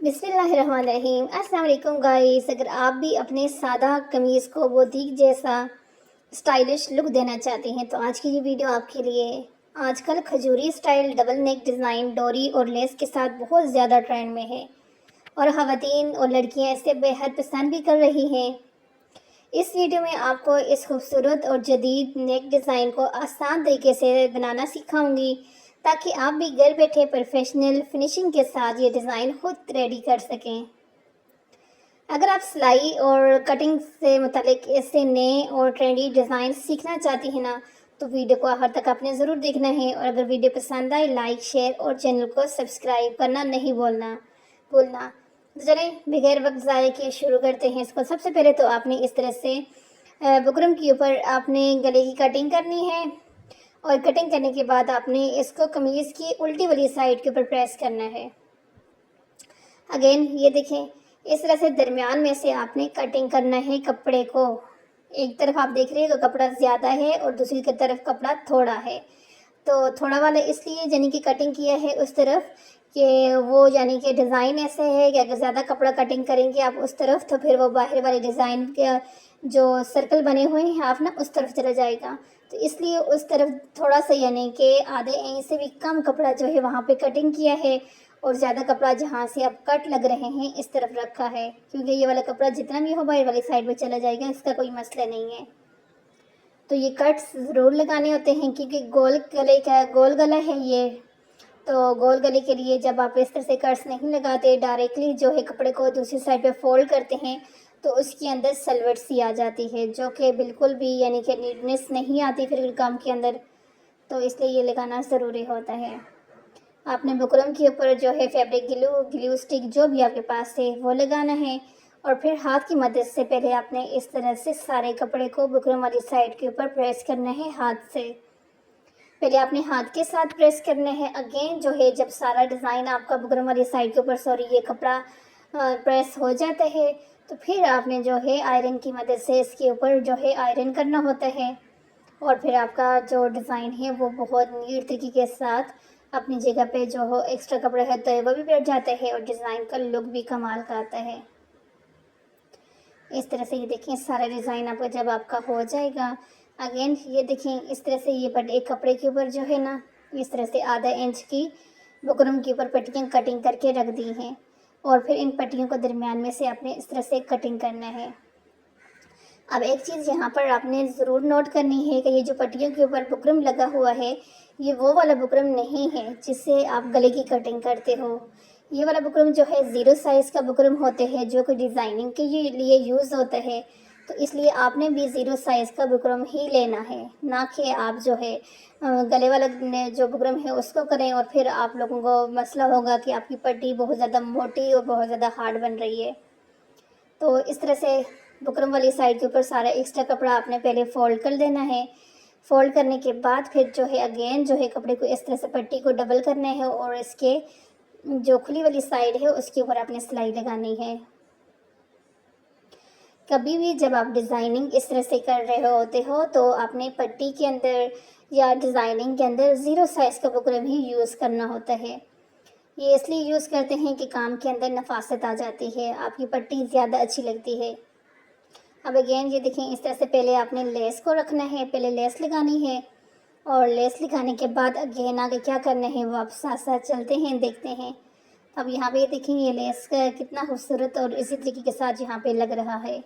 बिस्मिल्लाहिर्रहमानिर्रहीम। अस्सलाम वालेकुम गाइस। अगर आप भी अपने सादा कमीज़ को बुटीक जैसा स्टाइलिश लुक देना चाहते हैं तो आज की ये वीडियो आपके लिए है। आजकल खजूरी स्टाइल डबल नेक डिज़ाइन डोरी और लेस के साथ बहुत ज़्यादा ट्रेंड में है और ख़वातीन और लड़कियां इसे बेहद पसंद भी कर रही हैं। इस वीडियो में आपको इस खूबसूरत और जदीद नेक डिज़ाइन को आसान तरीके से बनाना सिखाऊंगी ताकि आप भी घर बैठे प्रोफेशनल फिनिशिंग के साथ ये डिज़ाइन खुद रेडी कर सकें। अगर आप सिलाई और कटिंग से मुतालिक ऐसे नए और ट्रेंडी डिज़ाइन सीखना चाहती हैं ना, तो वीडियो को आखिर तक आपने ज़रूर देखना है। और अगर वीडियो पसंद आए लाइक शेयर और चैनल को सब्सक्राइब करना नहीं भूलना। तो चलें बगैर वक्त ज़ाया किए शुरू करते हैं इसको। सबसे पहले तो आपने इस तरह से बुकरम के ऊपर आपने गले की कटिंग करनी है और कटिंग करने के बाद आपने इसको कमीज़ की उल्टी वाली साइड के ऊपर प्रेस करना है। अगेन ये देखें, इस तरह से दरमियान में से आपने कटिंग करना है कपड़े को। एक तरफ आप देख रहे हैं तो कपड़ा ज़्यादा है और दूसरी तरफ कपड़ा थोड़ा है, तो थोड़ा वाला इसलिए यानी कि कटिंग किया है उस तरफ कि वो यानी कि डिज़ाइन ऐसे है कि अगर ज़्यादा कपड़ा कटिंग करेंगे आप उस तरफ तो फिर वो बाहर वाले डिज़ाइन के जो सर्कल बने हुए हैं आप ना उस तरफ चला जाएगा। तो इसलिए उस तरफ थोड़ा सा यानी कि आधे इंच से भी कम कपड़ा जो है वहाँ पे कटिंग किया है और ज़्यादा कपड़ा जहाँ से अब कट लग रहे हैं इस तरफ रखा है, क्योंकि ये वाला कपड़ा जितना भी हो बाहर वाली साइड में चला जाएगा, इसका कोई मसला नहीं है। तो ये कट्स ज़रूर लगाने होते हैं क्योंकि गोल गला है ये। तो गोल गले के लिए जब आप इस तरह से कट्स नहीं लगाते, डायरेक्टली जो है कपड़े को दूसरी साइड पे फोल्ड करते हैं तो उसके अंदर सलवट सी आ जाती है जो कि बिल्कुल भी यानी कि नीटनेस नहीं आती फिर काम के अंदर। तो इसलिए ये लगाना ज़रूरी होता है। आपने बुकरम के ऊपर जो है फैब्रिक ग्लू स्टिक जो भी आपके पास है वो लगाना है और फिर हाथ की मदद से पहले आपने इस तरह से सारे कपड़े को बुकरम वाली साइड के ऊपर प्रेस करना है हाथ से। पहले आपने हाथ के साथ प्रेस करना है। अगेन जो है जब सारा डिज़ाइन आपका बुकरम वाली साइड के ऊपर ये कपड़ा प्रेस हो जाता है तो फिर आपने जो है आयरन की मदद से इसके ऊपर जो है आयरन करना होता है और फिर आपका जो डिज़ाइन है वो बहुत नीट तरीके के साथ अपनी जगह पे जो हो एक्स्ट्रा कपड़ा है तो वो भी बैठ जाता है और डिज़ाइन का लुक भी कमाल का आता है। इस तरह से ये देखें सारा डिज़ाइन आपका जब आपका हो जाएगा। अगेन ये देखें इस तरह से ये एक कपड़े के ऊपर जो है ना इस तरह से आधा इंच की बुकरम के ऊपर पट्टियाँ कटिंग करके रख दी हैं और फिर इन पट्टियों को दरमियान में से आपने इस तरह से कटिंग करना है। अब एक चीज़ यहाँ पर आपने ज़रूर नोट करनी है कि ये जो पट्टियों के ऊपर बुकरम लगा हुआ है ये वो वाला बुकरम नहीं है जिससे आप गले की कटिंग करते हो। ये वाला बुकरम जो है ज़ीरो साइज़ का बुकरम होते हैं जो कि डिज़ाइनिंग के लिए यूज़ होता है। तो इसलिए आपने भी ज़ीरो साइज़ का बुकरम ही लेना है, ना कि आप जो है गले वाला जो बुकरम है उसको करें और फिर आप लोगों को मसला होगा कि आपकी पट्टी बहुत ज़्यादा मोटी और बहुत ज़्यादा हार्ड बन रही है। तो इस तरह से बुकरम वाली साइड के ऊपर सारा एक्स्ट्रा कपड़ा आपने पहले फ़ोल्ड कर देना है। फ़ोल्ड करने के बाद फिर जो है अगेन जो है कपड़े को इस तरह से पट्टी को डबल करना है और इसके जो खुली वाली साइड है उसके ऊपर आपने सिलाई लगानी है। कभी भी जब आप डिज़ाइनिंग इस तरह से कर रहे होते हो तो आपने पट्टी के अंदर या डिज़ाइनिंग के अंदर ज़ीरो साइज़ का बुकरम ही यूज़ करना होता है। ये इसलिए यूज़ करते हैं कि काम के अंदर नफासत आ जाती है, आपकी पट्टी ज़्यादा अच्छी लगती है। अब अगेन ये देखें इस तरह से पहले आपने लेस को रखना है, पहले लेस लगानी है और लेस लगाने के बाद अगेन आगे क्या करना है वो आप साथ साथ चलते हैं देखते हैं। अब यहाँ पे देखें ये लेस का कितना खूबसूरत और इसी तरीके के साथ यहाँ पे लग रहा है।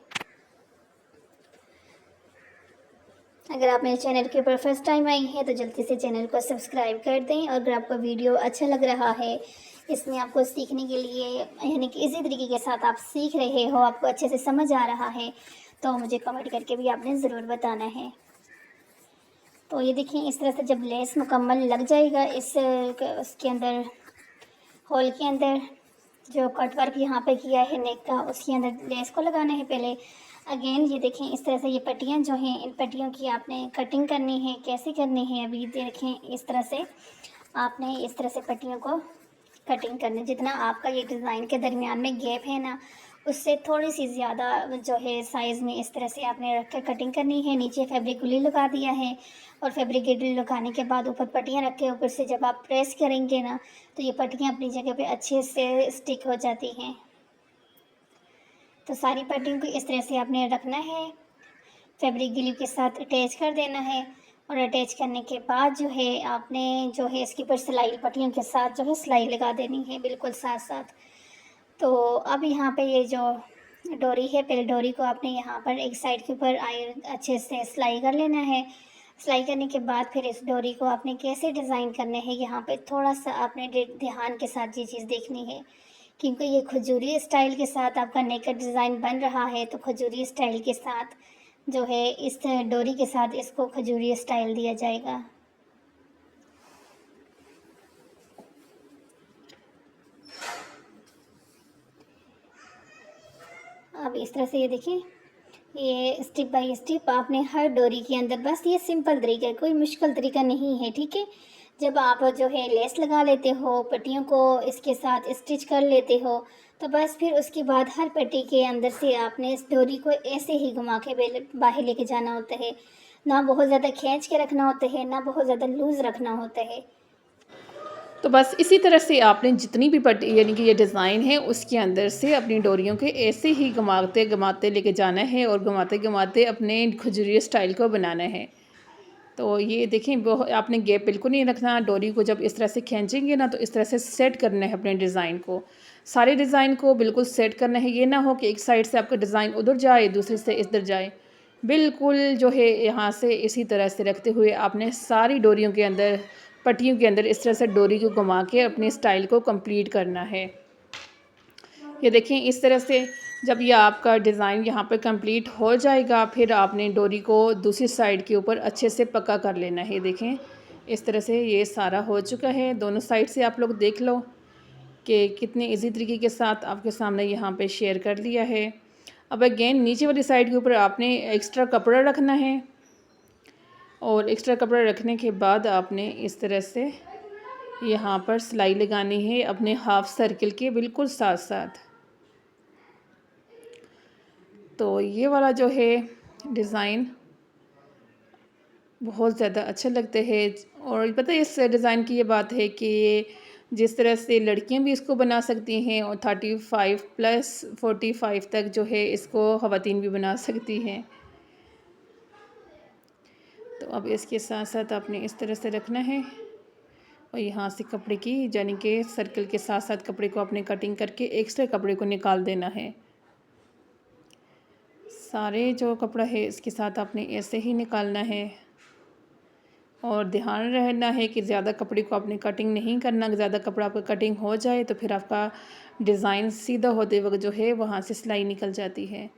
अगर आप मेरे चैनल के ऊपर फर्स्ट टाइम आई हैं तो जल्दी से चैनल को सब्सक्राइब कर दें और अगर आपको वीडियो अच्छा लग रहा है, इसमें आपको सीखने के लिए यानी कि इसी तरीके के साथ आप सीख रहे हो, आपको अच्छे से समझ आ रहा है, तो मुझे कमेंट करके भी आपने ज़रूर बताना है। तो ये देखिए इस तरह से जब लेस मुकम्मल लग जाएगा उसके अंदर होल के अंदर जो कट वर्क यहाँ पे किया है नेक का उसके अंदर लेस को लगाना है पहले। अगेन ये देखें इस तरह से ये पट्टियाँ जो हैं इन पट्टियों की आपने कटिंग करनी है। कैसे करनी है अभी देखें, इस तरह से आपने इस तरह से पट्टियों को कटिंग करनी। जितना आपका ये डिज़ाइन के दरमियान में गैप है ना उससे थोड़ी सी ज़्यादा जो है साइज़ में इस तरह से आपने रख कर कटिंग करनी है। नीचे फैब्रिक ग्लू लगा दिया है और फैब्रिक ग्लू लगाने के बाद ऊपर पट्टियाँ रख के ऊपर से जब आप प्रेस करेंगे ना, तो ये पट्टियाँ अपनी जगह पे अच्छे से स्टिक हो जाती हैं। तो सारी पट्टियों को इस तरह से आपने रखना है, फैब्रिक ग्लू के साथ अटैच कर देना है और अटैच करने के बाद जो है आपने जो है इसके ऊपर सिलाई पट्टियों के साथ जो है सिलाई लगा देनी है बिल्कुल साथ साथ। तो अब यहाँ पे ये जो डोरी है, पहले डोरी को आपने यहाँ पर एक साइड के ऊपर अच्छे से सिलाई कर लेना है। सिलाई करने के बाद फिर इस डोरी को आपने कैसे डिज़ाइन करना है, यहाँ पे थोड़ा सा आपने ध्यान के साथ ये चीज़ देखनी है, क्योंकि ये खजूरी स्टाइल के साथ आपका नेक का डिज़ाइन बन रहा है। तो खजूरी स्टाइल के साथ जो है इस डोरी के साथ इसको खजूरी स्टाइल दिया जाएगा। अब इस तरह से ये देखिए, ये स्टेप बाय स्टेप आपने हर डोरी के अंदर, बस ये सिंपल तरीका है, कोई मुश्किल तरीका नहीं है, ठीक है। जब आप जो है लेस लगा लेते हो, पट्टियों को इसके साथ स्टिच कर लेते हो, तो बस फिर उसके बाद हर पट्टी के अंदर से आपने इस डोरी को ऐसे ही घुमा के बाहर लेके जाना होता है। ना बहुत ज़्यादा खींच के रखना होता है, ना बहुत ज़्यादा लूज़ रखना होता है। तो बस इसी तरह से आपने जितनी भी पट्टी यानी कि ये डिज़ाइन है उसके अंदर से अपनी डोरियों के ऐसे ही घुमाते घुमाते लेके जाना है और घुमाते घुमाते अपने खजूरिया स्टाइल को बनाना है। तो ये देखें, बहुत आपने गैप बिल्कुल नहीं रखना। डोरी को जब इस तरह से खींचेंगे ना, तो इस तरह से सेट करना है अपने डिज़ाइन को, सारे डिज़ाइन को बिल्कुल सेट करना है। ये ना हो कि एक साइड से आपका डिज़ाइन उधर जाए, दूसरी से इधर जाए। बिल्कुल जो है यहाँ से इसी तरह से रखते हुए आपने सारी डोरियों के अंदर, पट्टियों के अंदर इस तरह से डोरी को घुमा के अपने स्टाइल को कंप्लीट करना है। ये देखें, इस तरह से जब ये आपका डिज़ाइन यहाँ पे कंप्लीट हो जाएगा, फिर आपने डोरी को दूसरी साइड के ऊपर अच्छे से पक्का कर लेना है। देखें, इस तरह से ये सारा हो चुका है। दोनों साइड से आप लोग देख लो कि कितने इजी तरीके के साथ आपके सामने यहाँ पे शेयर कर लिया है। अब अगेन नीचे वाली साइड के ऊपर आपने एक्स्ट्रा कपड़ा रखना है और एक्स्ट्रा कपड़ा रखने के बाद आपने इस तरह से यहाँ पर सिलाई लगानी है अपने हाफ सर्कल के बिल्कुल साथ साथ। तो ये वाला जो है डिज़ाइन बहुत ज़्यादा अच्छा लगता है। और पता है इस डिज़ाइन की ये बात है कि जिस तरह से लड़कियां भी इसको बना सकती हैं और 35 प्लस 45 तक जो है इसको ख़वातीन भी बना सकती हैं। तो अब इसके साथ साथ आपने इस तरह से रखना है और यहाँ से कपड़े की यानी कि सर्कल के साथ साथ कपड़े को आपने कटिंग करके एक्स्ट्रा कपड़े को निकाल देना है। सारे जो कपड़ा है इसके साथ आपने ऐसे ही निकालना है और ध्यान रहना है कि ज़्यादा कपड़े को आपने कटिंग नहीं करना। ज़्यादा कपड़ा आपका कटिंग हो जाए तो फिर आपका डिज़ाइन सीधा होते वक्त जो है वहाँ से सिलाई निकल जाती है।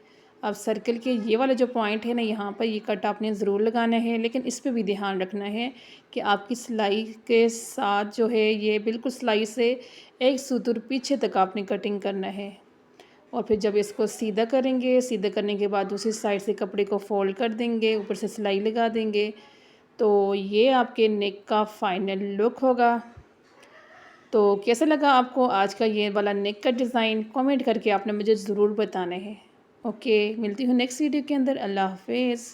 अब सर्कल के ये वाला जो पॉइंट है ना, यहाँ पर ये कट आपने ज़रूर लगाना है, लेकिन इस पे भी ध्यान रखना है कि आपकी सिलाई के साथ जो है ये बिल्कुल सिलाई से एक सूत्र पीछे तक आपने कटिंग करना है। और फिर जब इसको सीधा करेंगे, सीधा करने के बाद दूसरी साइड से कपड़े को फोल्ड कर देंगे, ऊपर से सिलाई लगा देंगे, तो ये आपके नेक का फाइनल लुक होगा। तो कैसा लगा आपको आज का ये वाला नेक का डिज़ाइन? कमेंट करके आपने मुझे ज़रूर बताना है। ओके, मिलती हूँ नेक्स्ट वीडियो के अंदर। अल्लाह हाफिज़।